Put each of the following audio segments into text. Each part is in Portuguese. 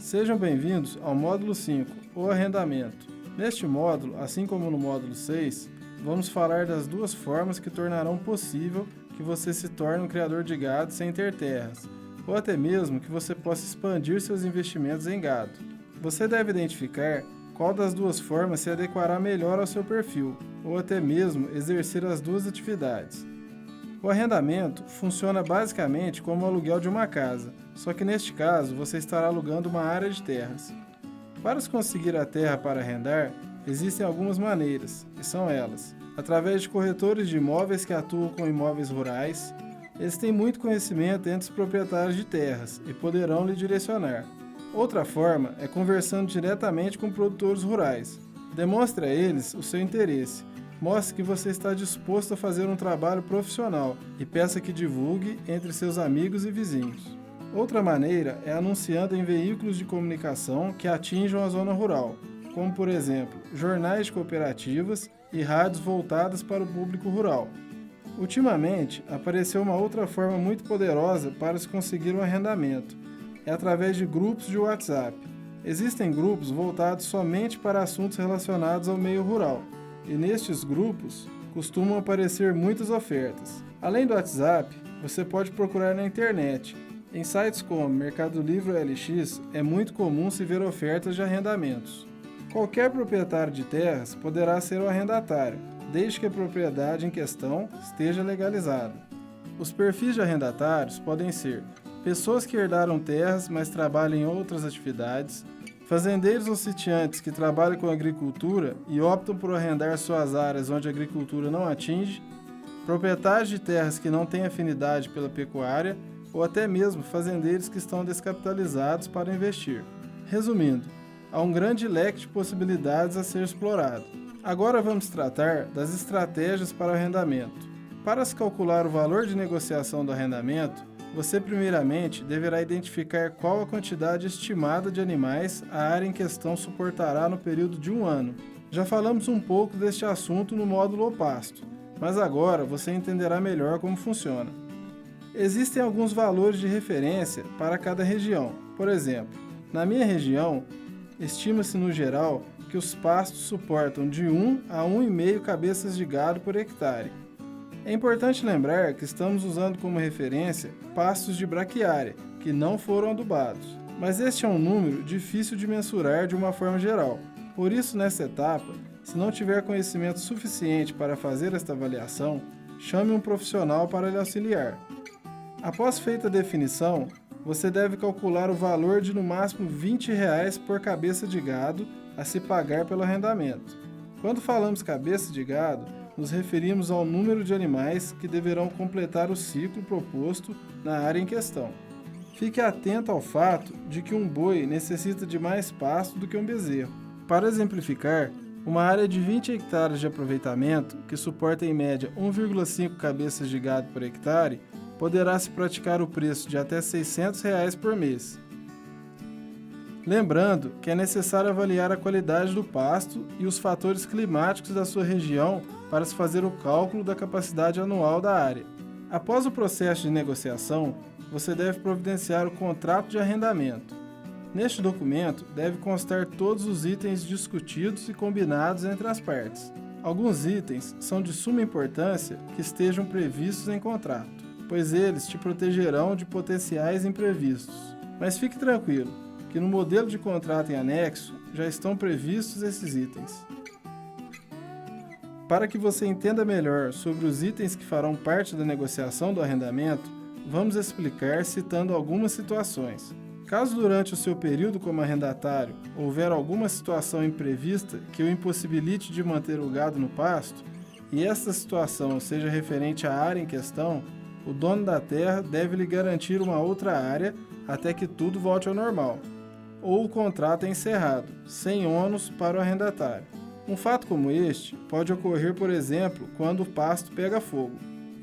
Sejam bem-vindos ao módulo 5, o arrendamento. Neste módulo, assim como no módulo 6, vamos falar das duas formas que tornarão possível que você se torne um criador de gado sem ter terras, ou até mesmo que você possa expandir seus investimentos em gado. Você deve identificar qual das duas formas se adequará melhor ao seu perfil, ou até mesmo exercer as duas atividades. O arrendamento funciona basicamente como o aluguel de uma casa, só que neste caso você estará alugando uma área de terras. Para se conseguir a terra para arrendar, existem algumas maneiras, e são elas: através de corretores de imóveis que atuam com imóveis rurais. Eles têm muito conhecimento entre os proprietários de terras e poderão lhe direcionar. Outra forma é conversando diretamente com produtores rurais. Demonstre a eles o seu interesse. Mostre que você está disposto a fazer um trabalho profissional e peça que divulgue entre seus amigos e vizinhos. Outra maneira é anunciando em veículos de comunicação que atinjam a zona rural, como por exemplo, jornais de cooperativas e rádios voltadas para o público rural. Ultimamente, apareceu uma outra forma muito poderosa para se conseguir um arrendamento. É através de grupos de WhatsApp. Existem grupos voltados somente para assuntos relacionados ao meio rural, e nestes grupos costumam aparecer muitas ofertas. Além do WhatsApp, você pode procurar na internet. Em sites como Mercado Livre ou LX, é muito comum se ver ofertas de arrendamentos. Qualquer proprietário de terras poderá ser o arrendatário, desde que a propriedade em questão esteja legalizada. Os perfis de arrendatários podem ser pessoas que herdaram terras, mas trabalham em outras atividades, fazendeiros ou sitiantes que trabalham com agricultura e optam por arrendar suas áreas onde a agricultura não atinge, proprietários de terras que não têm afinidade pela pecuária ou até mesmo fazendeiros que estão descapitalizados para investir. Resumindo, há um grande leque de possibilidades a ser explorado. Agora vamos tratar das estratégias para o arrendamento. Para se calcular o valor de negociação do arrendamento, você primeiramente deverá identificar qual a quantidade estimada de animais a área em questão suportará no período de um ano. Já falamos um pouco deste assunto no módulo O Pasto, mas agora você entenderá melhor como funciona. Existem alguns valores de referência para cada região. Por exemplo, na minha região, estima-se no geral que os pastos suportam de 1 a 1,5 cabeças de gado por hectare. É importante lembrar que estamos usando como referência pastos de braquiária, que não foram adubados. Mas este é um número difícil de mensurar de uma forma geral. Por isso, nessa etapa, se não tiver conhecimento suficiente para fazer esta avaliação, chame um profissional para lhe auxiliar. Após feita a definição, você deve calcular o valor de no máximo R$ 20 por cabeça de gado a se pagar pelo arrendamento. Quando falamos cabeça de gado, nos referimos ao número de animais que deverão completar o ciclo proposto na área em questão. Fique atento ao fato de que um boi necessita de mais pasto do que um bezerro. Para exemplificar, uma área de 20 hectares de aproveitamento, que suporta em média 1,5 cabeças de gado por hectare, poderá se praticar o preço de até R$ 600 por mês. Lembrando que é necessário avaliar a qualidade do pasto e os fatores climáticos da sua região para se fazer o cálculo da capacidade anual da área. Após o processo de negociação, você deve providenciar o contrato de arrendamento. Neste documento, deve constar todos os itens discutidos e combinados entre as partes. Alguns itens são de suma importância que estejam previstos em contrato, pois eles te protegerão de potenciais imprevistos. Mas fique tranquilo, que no modelo de contrato em anexo já estão previstos esses itens. Para que você entenda melhor sobre os itens que farão parte da negociação do arrendamento, vamos explicar citando algumas situações. Caso durante o seu período como arrendatário houver alguma situação imprevista que o impossibilite de manter o gado no pasto, e esta situação seja referente à área em questão, o dono da terra deve lhe garantir uma outra área até que tudo volte ao normal, ou o contrato é encerrado, sem ônus para o arrendatário. Um fato como este pode ocorrer, por exemplo, quando o pasto pega fogo.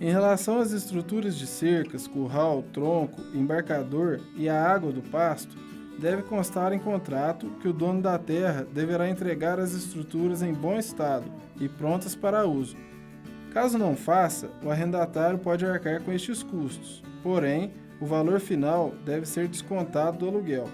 Em relação às estruturas de cercas, curral, tronco, embarcador e a água do pasto, deve constar em contrato que o dono da terra deverá entregar as estruturas em bom estado e prontas para uso. Caso não faça, o arrendatário pode arcar com estes custos, porém, o valor final deve ser descontado do aluguel.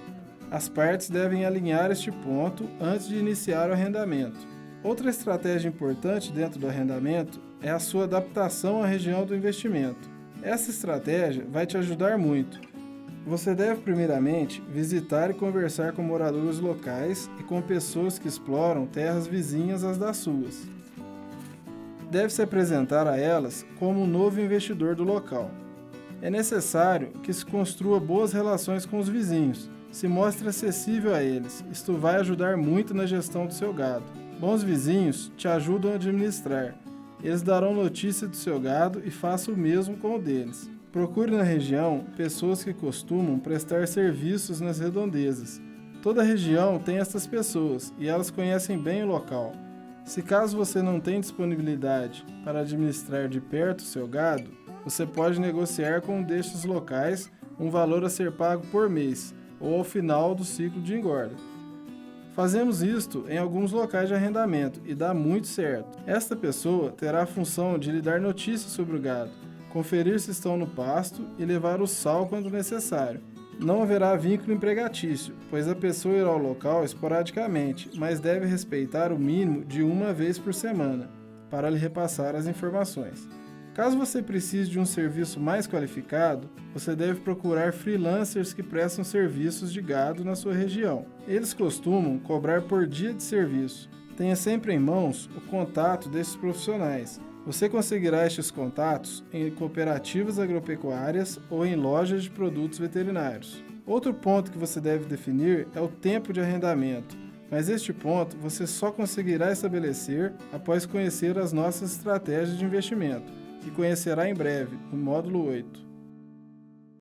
As partes devem alinhar este ponto antes de iniciar o arrendamento. Outra estratégia importante dentro do arrendamento é a sua adaptação à região do investimento. Essa estratégia vai te ajudar muito. Você deve primeiramente visitar e conversar com moradores locais e com pessoas que exploram terras vizinhas às das suas. Deve se apresentar a elas como um novo investidor do local. É necessário que se construa boas relações com os vizinhos, se mostre acessível a eles. Isto vai ajudar muito na gestão do seu gado. Bons vizinhos te ajudam a administrar. Eles darão notícia do seu gado e faça o mesmo com o deles. Procure na região pessoas que costumam prestar serviços nas redondezas. Toda região tem estas pessoas e elas conhecem bem o local. Se caso você não tem disponibilidade para administrar de perto o seu gado, você pode negociar com um destes locais um valor a ser pago por mês ou ao final do ciclo de engorda. Fazemos isto em alguns locais de arrendamento e dá muito certo. Esta pessoa terá a função de lhe dar notícias sobre o gado, conferir se estão no pasto e levar o sal quando necessário. Não haverá vínculo empregatício, pois a pessoa irá ao local esporadicamente, mas deve respeitar o mínimo de uma vez por semana, para lhe repassar as informações. Caso você precise de um serviço mais qualificado, você deve procurar freelancers que prestam serviços de gado na sua região. Eles costumam cobrar por dia de serviço. Tenha sempre em mãos o contato desses profissionais. Você conseguirá estes contatos em cooperativas agropecuárias ou em lojas de produtos veterinários. Outro ponto que você deve definir é o tempo de arrendamento, mas este ponto você só conseguirá estabelecer após conhecer as nossas estratégias de investimento, que conhecerá em breve, no módulo 8.